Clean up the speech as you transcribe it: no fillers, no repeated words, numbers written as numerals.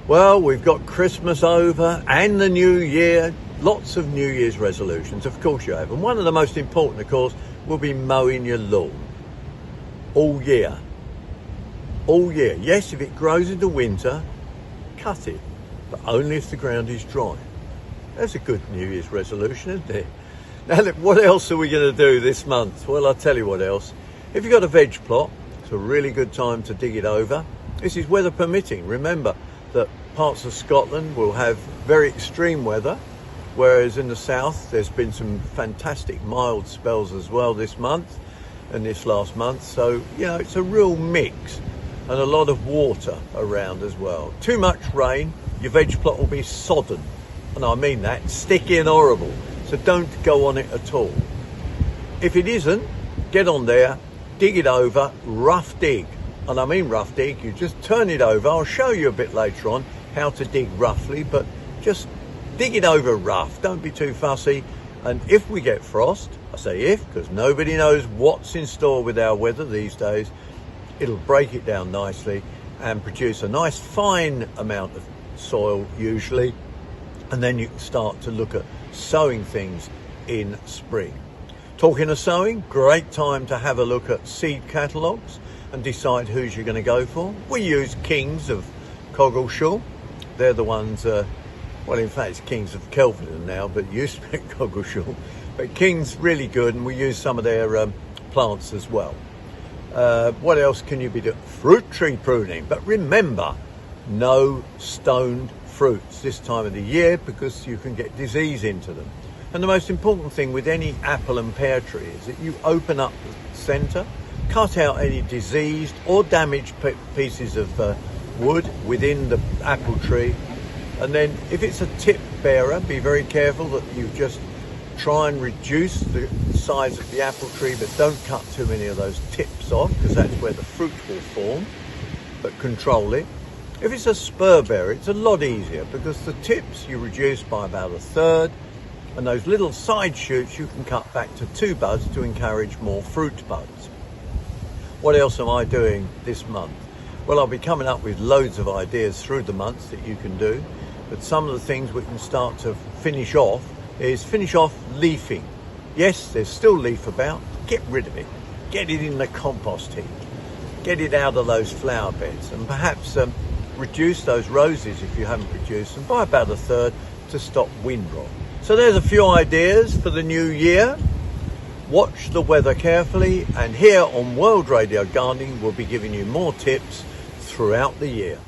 Well, we've got Christmas over and the new year. Lots of New Year's resolutions, of course you have. And one of the most important, of course, will be mowing your lawn. All year. All year. Yes, if it grows into winter, cut it. But only if the ground is dry. That's a good New Year's resolution, isn't it? Now, look, what else are we going to do this month? Well, I'll tell you what else. If you've got a veg plot, it's a really good time to dig it over. This is weather permitting. Remember that parts of Scotland will have very extreme weather, whereas in the south there's been some fantastic mild spells as well this month and this last month. So, you know, it's a real mix and a lot of water around as well. Too much rain, your veg plot will be sodden. And I mean that, sticky and horrible. So don't go on it at all. If it isn't, get on there, dig it over, rough dig. And I mean rough dig, you just turn it over. I'll show you a bit later on how to dig roughly, but just dig it over rough. Don't be too fussy. And if we get frost, I say if, because nobody knows what's in store with our weather these days, it'll break it down nicely and produce a nice fine amount of soil usually. And then you can start to look at sowing things in spring. Talking of sowing, great time to have a look at seed catalogues and decide whose you're going to go for. We use Kings of Coggleshall. They're the ones, well, in fact, it's Kings of Kelvedon now, but used to be Coggleshall. But King's really good, and we use some of their plants as well. What else can you be doing? Fruit tree pruning. But remember, no stoned fruits this time of the year because you can get disease into them. And the most important thing with any apple and pear tree is that you open up the centre, cut out any diseased or damaged pieces of wood within the apple tree. And then if it's a tip bearer, be very careful that you just try and reduce the size of the apple tree, but don't cut too many of those tips off because that's where the fruit will form, but control it. If it's a spur bearer, it's a lot easier because the tips you reduce by about a third, and those little side shoots you can cut back to 2 buds to encourage more fruit buds. What else am I doing this month? Well, I'll be coming up with loads of ideas through the months that you can do, but some of the things we can start to finish off is finish off leafing. Yes, there's still leaf about, get rid of it. Get it in the compost heap. Get it out of those flower beds, and perhaps reduce those roses if you haven't reduced them by about a third to stop wind rot. So there's a few ideas for the new year. Watch the weather carefully, and here on World Radio Gardening we'll be giving you more tips throughout the year.